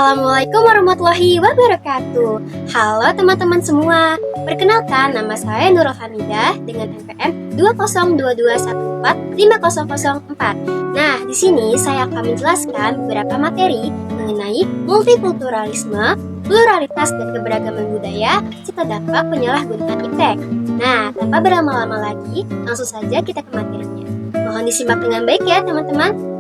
Assalamualaikum warahmatullahi wabarakatuh. Halo teman-teman semua. Perkenalkan, nama saya Nurul Hamidah dengan NPM 20221450004. Nah, di sini saya akan menjelaskan beberapa materi mengenai multikulturalisme, pluralitas dan keberagaman budaya serta dampak penyalahgunaan iptek. Nah, tanpa berlama-lama lagi, langsung saja kita ke materinya. Mohon disimak dengan baik ya teman-teman.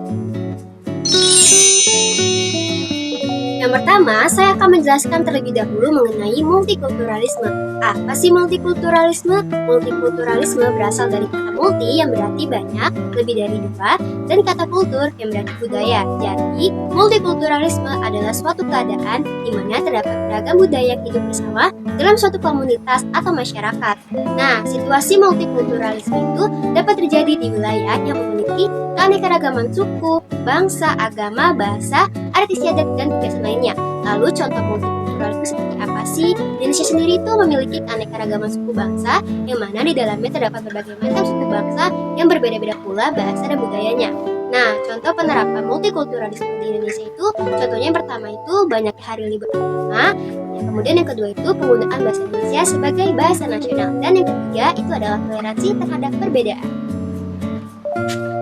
Yang pertama, saya akan menjelaskan terlebih dahulu mengenai multikulturalisme. Apa sih multikulturalisme? Multikulturalisme berasal dari kata multi yang berarti banyak, lebih dari dua, dan kata kultur yang berarti budaya. Jadi, multikulturalisme adalah suatu keadaan di mana terdapat beragam budaya yang hidup bersama dalam suatu komunitas atau masyarakat. Nah, situasi multikulturalisme itu dapat terjadi di wilayah yang memiliki keanekaragaman suku, bangsa, agama, bahasa, adat istiadat, dan kebiasaan lainnya. Lalu contoh multikulturalisme seperti apa sih? Indonesia sendiri itu memiliki keanekaragaman suku bangsa yang mana di dalamnya terdapat berbagai macam suku bangsa yang berbeda-beda pula bahasa dan budayanya. Nah, contoh penerapan multikulturalisme di Indonesia itu, contohnya yang pertama itu banyak hari libur agama, kemudian yang kedua itu penggunaan bahasa Indonesia sebagai bahasa nasional, dan yang ketiga itu adalah toleransi terhadap perbedaan.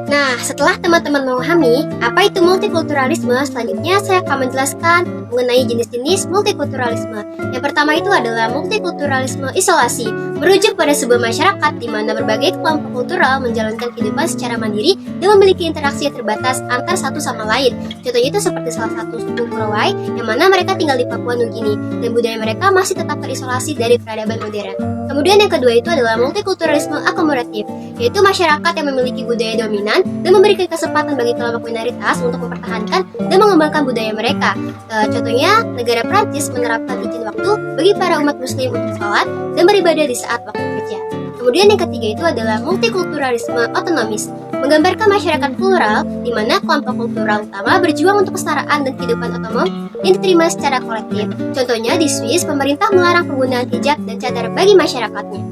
Nah, setelah teman-teman memahami apa itu multikulturalisme, selanjutnya saya akan menjelaskan mengenai jenis-jenis multikulturalisme. Yang pertama itu adalah multikulturalisme isolasi, merujuk pada sebuah masyarakat di mana berbagai kelompok kultural menjalankan kehidupan secara mandiri dan memiliki interaksi yang terbatas antar satu sama lain. Contohnya itu seperti salah satu suku Korowai yang mana mereka tinggal di Papua Nugini dan budaya mereka masih tetap terisolasi dari peradaban modern. Kemudian yang kedua itu adalah multikulturalisme akomodatif, yaitu masyarakat yang memiliki budaya dominan dan memberikan kesempatan bagi kelompok minoritas untuk mempertahankan dan mengembangkan budaya mereka. Contohnya, negara Prancis menerapkan izin waktu bagi para umat muslim untuk sholat dan beribadah di saat waktu kerja. Kemudian yang ketiga itu adalah multikulturalisme otonomis, menggambarkan masyarakat plural di mana kelompok kultural utama berjuang untuk kesetaraan dan kehidupan otonom yang diterima secara kolektif. Contohnya di Swiss, pemerintah melarang penggunaan hijab dan cadar bagi masyarakatnya.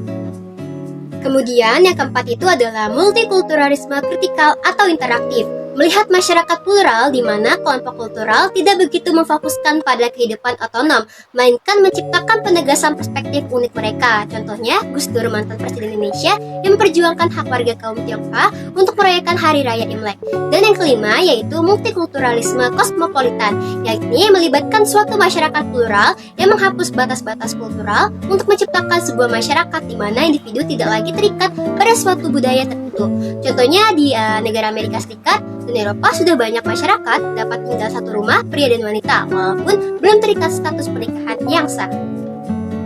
Kemudian yang keempat itu adalah multikulturalisme kritikal atau interaktif, melihat masyarakat plural di mana kelompok kultural tidak begitu memfokuskan pada kehidupan otonom, melainkan menciptakan penegasan perspektif unik mereka. Contohnya, Gus Dur, mantan Presiden Indonesia yang memperjuangkan hak warga kaum Tionghoa untuk merayakan Hari Raya Imlek. Dan yang kelima yaitu multikulturalisme kosmopolitan, yakni melibatkan suatu masyarakat plural yang menghapus batas-batas kultural untuk menciptakan sebuah masyarakat di mana individu tidak lagi terikat pada suatu budaya tertentu. Contohnya di negara Amerika Serikat dan Eropa sudah banyak masyarakat dapat tinggal satu rumah pria dan wanita walaupun belum terikat status pernikahan yang sah.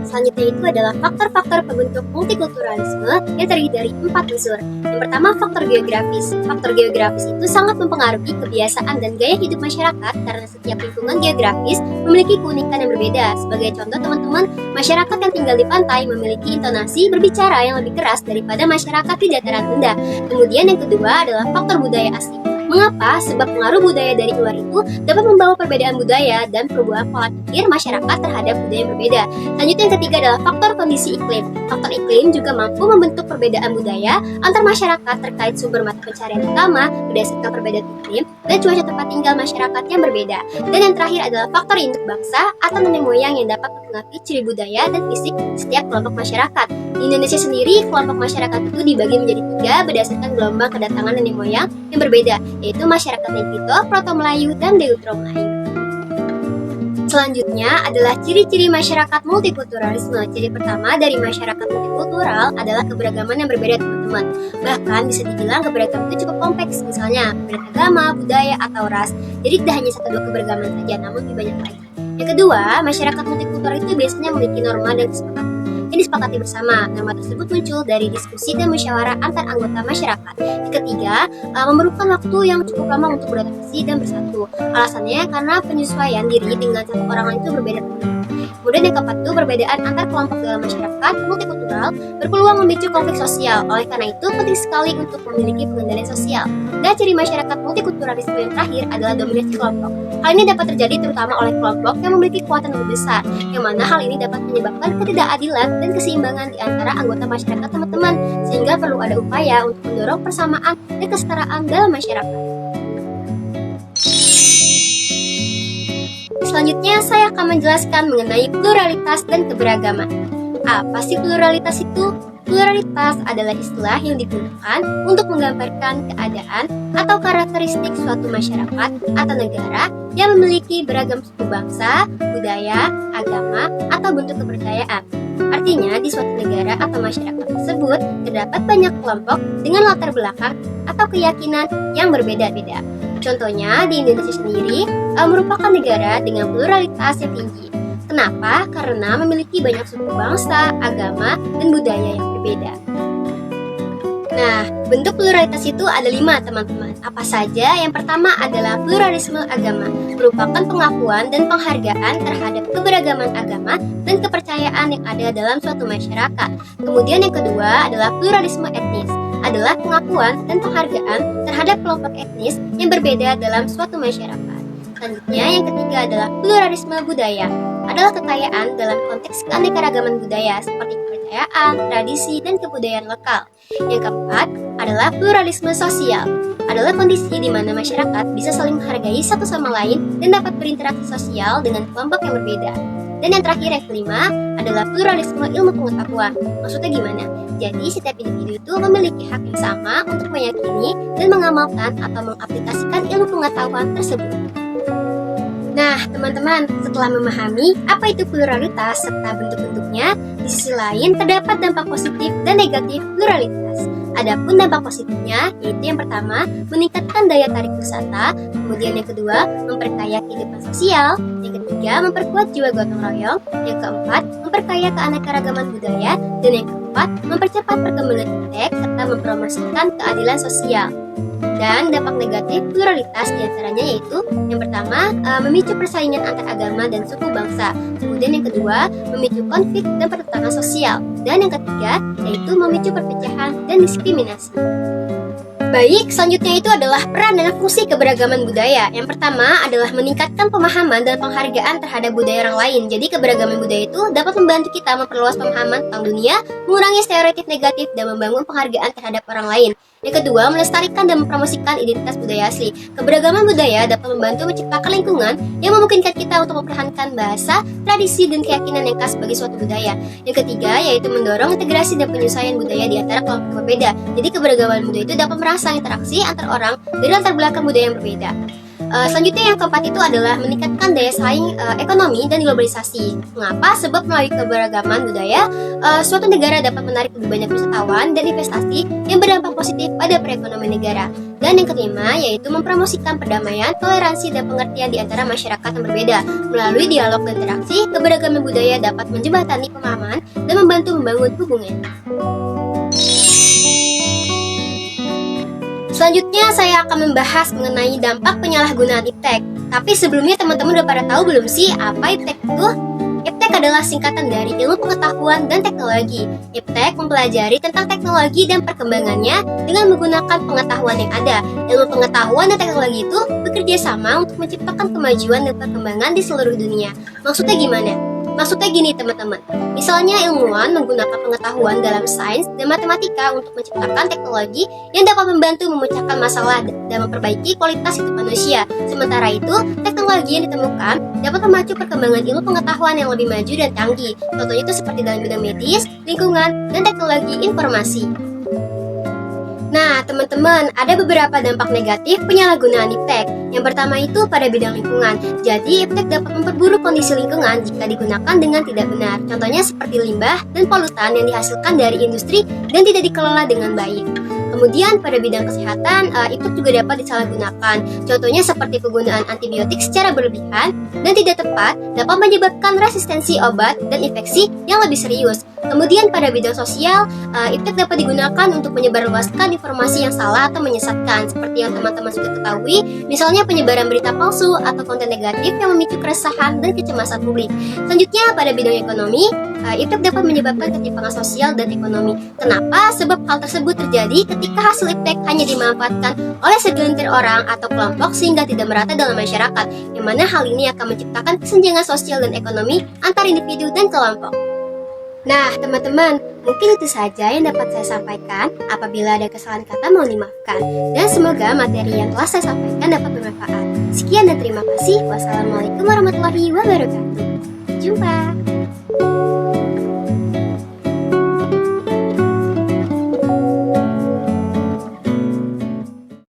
Selanjutnya itu adalah faktor-faktor pembentuk multikulturalisme yang terdiri dari 4 unsur. Yang pertama, faktor geografis. Faktor geografis itu sangat mempengaruhi kebiasaan dan gaya hidup masyarakat karena setiap lingkungan geografis memiliki keunikan yang berbeda. Sebagai contoh teman-teman, masyarakat yang tinggal di pantai memiliki intonasi berbicara yang lebih keras daripada masyarakat di dataran rendah. Kemudian yang kedua adalah faktor budaya asli. Mengapa? Sebab pengaruh budaya dari luar itu dapat membawa perbedaan budaya dan perubahan pola pikir masyarakat terhadap budaya yang berbeda. Selanjutnya yang ketiga adalah faktor kondisi iklim. Faktor iklim juga mampu membentuk perbedaan budaya antar masyarakat terkait sumber mata pencarian utama berdasarkan perbedaan iklim dan cuaca tempat tinggal masyarakat yang berbeda. Dan yang terakhir adalah faktor induk bangsa atau nenek moyang yang dapat mempengaruhi ciri budaya dan fisik setiap kelompok masyarakat. Di Indonesia sendiri, kelompok masyarakat itu dibagi menjadi 3 berdasarkan gelombang kedatangan nenek moyang yang berbeda, yaitu masyarakat Negrito, Proto-Melayu, dan Deutero-Melayu. Selanjutnya adalah ciri-ciri masyarakat multikulturalisme. Ciri pertama dari masyarakat multikultural adalah keberagaman yang berbeda, teman-teman. Bahkan bisa dibilang keberagaman itu cukup kompleks, misalnya berbeda agama, budaya, atau ras. Jadi tidak hanya 1-2 keberagaman saja, namun lebih banyak lagi. Yang kedua, masyarakat multikultural itu biasanya memiliki norma dan kesepakatan yang disepakati bersama. Norma tersebut muncul dari diskusi dan musyawarah antar anggota masyarakat. Yang ketiga, memerlukan waktu yang cukup lama untuk beradaptasi dan bersatu. Alasannya karena penyesuaian diri dengan satu orang lain itu berbeda. Kemudian yang keempat itu perbedaan antar kelompok dalam masyarakat multikultural berpeluang memicu konflik sosial. Oleh karena itu penting sekali untuk memiliki pengendalian sosial. Dan ciri masyarakat multikulturalisme yang terakhir adalah dominasi kelompok. Hal ini dapat terjadi terutama oleh kelompok yang memiliki kekuatan lebih besar, yang mana hal ini dapat menyebabkan ketidakadilan dan keseimbangan di antara anggota masyarakat, teman-teman, sehingga perlu ada upaya untuk mendorong persamaan dan kesetaraan dalam masyarakat. selanjutnya saya akan menjelaskan mengenai pluralitas dan keberagaman. Apa sih pluralitas itu? Pluralitas adalah istilah yang digunakan untuk menggambarkan keadaan atau karakteristik suatu masyarakat atau negara yang memiliki beragam suku bangsa, budaya, agama, atau bentuk kepercayaan. Artinya, di suatu negara atau masyarakat tersebut terdapat banyak kelompok dengan latar belakang atau keyakinan yang berbeda-beda. Contohnya, di Indonesia sendiri merupakan negara dengan pluralitas yang tinggi. Kenapa? Karena memiliki banyak suku bangsa, agama, dan budaya yang berbeda. Nah, bentuk pluralitas itu ada 5, teman-teman. Apa saja? Yang pertama adalah pluralisme agama, merupakan pengakuan dan penghargaan terhadap keberagaman agama dan kepercayaan yang ada dalam suatu masyarakat. Kemudian yang kedua adalah pluralisme etnis, adalah pengakuan dan penghargaan terhadap kelompok etnis yang berbeda dalam suatu masyarakat. Selanjutnya, yang ketiga adalah pluralisme budaya, adalah kekayaan dalam konteks keanekaragaman budaya seperti kepercayaan, tradisi, dan kebudayaan lokal. Yang keempat adalah pluralisme sosial, adalah kondisi di mana masyarakat bisa saling menghargai satu sama lain dan dapat berinteraksi sosial dengan kelompok yang berbeda. Dan yang terakhir, yang kelima, adalah pluralisme ilmu pengetahuan. Maksudnya gimana? Jadi, setiap individu itu memiliki hak yang sama untuk meyakini dan mengamalkan atau mengaplikasikan ilmu pengetahuan tersebut. Nah, teman-teman, setelah memahami apa itu pluralitas serta bentuk-bentuknya, di sisi lain terdapat dampak positif dan negatif pluralitas. Adapun dampak positifnya, yaitu yang pertama, meningkatkan daya tarik wisata, kemudian yang kedua, memperkaya kehidupan sosial, yang ketiga, memperkuat jiwa gotong royong, yang keempat, memperkaya keanekaragaman budaya, dan yang keempat, mempercepat perkembangan iptek serta mempromosikan keadilan sosial. Dan dampak negatif pluralitas diantaranya yaitu yang pertama, memicu persaingan antar agama dan suku bangsa. Kemudian yang kedua, memicu konflik dan pertentangan sosial. Dan yang ketiga, yaitu memicu perpecahan dan diskriminasi. Baik, selanjutnya itu adalah peran dan fungsi keberagaman budaya. Yang pertama adalah meningkatkan pemahaman dan penghargaan terhadap budaya orang lain. Jadi keberagaman budaya itu dapat membantu kita memperluas pemahaman tentang dunia, mengurangi stereotip negatif, dan membangun penghargaan terhadap orang lain. Yang kedua, melestarikan dan mempromosikan identitas budaya asli. Keberagaman budaya dapat membantu menciptakan lingkungan yang memungkinkan kita untuk mempertahankan bahasa, tradisi, dan keyakinan yang khas bagi suatu budaya. Yang ketiga, yaitu mendorong integrasi dan penyelesaian budaya di antara kelompok berbeda. Jadi keberagaman budaya itu dapat merangsang interaksi antar orang dari latar belakang budaya yang berbeda. Selanjutnya yang keempat itu adalah meningkatkan daya saing ekonomi dan globalisasi. Mengapa? Sebab melalui keberagaman budaya, suatu negara dapat menarik lebih banyak wisatawan dan investasi yang berdampak positif pada perekonomian negara. Dan yang kelima yaitu mempromosikan perdamaian, toleransi, dan pengertian di antara masyarakat yang berbeda. Melalui dialog dan interaksi, keberagaman budaya dapat menjembatani pemahaman dan membantu membangun hubungan. Selanjutnya saya akan membahas mengenai dampak penyalahgunaan iptek. Tapi sebelumnya teman-teman udah pada tahu belum sih apa iptek itu? Iptek adalah singkatan dari ilmu pengetahuan dan teknologi. Iptek mempelajari tentang teknologi dan perkembangannya dengan menggunakan pengetahuan yang ada. Ilmu pengetahuan dan teknologi itu bekerja sama untuk menciptakan kemajuan dan perkembangan di seluruh dunia. Maksudnya gimana? Maksudnya gini teman-teman, misalnya ilmuwan menggunakan pengetahuan dalam sains dan matematika untuk menciptakan teknologi yang dapat membantu memecahkan masalah dan memperbaiki kualitas hidup manusia. Sementara itu, teknologi yang ditemukan dapat memacu perkembangan ilmu pengetahuan yang lebih maju dan canggih. Contohnya itu seperti dalam bidang medis, lingkungan, dan teknologi informasi. Nah, teman-teman, ada beberapa dampak negatif penyalahgunaan iptek. Yang pertama itu pada bidang lingkungan. Jadi, iptek dapat memperburuk kondisi lingkungan jika digunakan dengan tidak benar. Contohnya seperti limbah dan polutan yang dihasilkan dari industri dan tidak dikelola dengan baik. Kemudian pada bidang kesehatan, iptek juga dapat disalahgunakan. Contohnya seperti penggunaan antibiotik secara berlebihan dan tidak tepat dapat menyebabkan resistensi obat dan infeksi yang lebih serius. Kemudian pada bidang sosial, iptek dapat digunakan untuk menyebarluaskan informasi yang salah atau menyesatkan, seperti yang teman-teman sudah ketahui, misalnya penyebaran berita palsu atau konten negatif yang memicu keresahan dan kecemasan publik. Selanjutnya pada bidang ekonomi, iptek dapat menyebabkan ketimpangan sosial dan ekonomi. Kenapa? Sebab hal tersebut terjadi ketika hasil iptek hanya dimanfaatkan oleh segelintir orang atau kelompok sehingga tidak merata dalam masyarakat, yang mana hal ini akan menciptakan kesenjangan sosial dan ekonomi antar individu dan kelompok. Nah, teman-teman, mungkin itu saja yang dapat saya sampaikan. Apabila ada kesalahan kata, mohon dimaafkan. Dan semoga materi yang telah saya sampaikan dapat bermanfaat. Sekian dan terima kasih. Wassalamualaikum warahmatullahi wabarakatuh. Jumpa.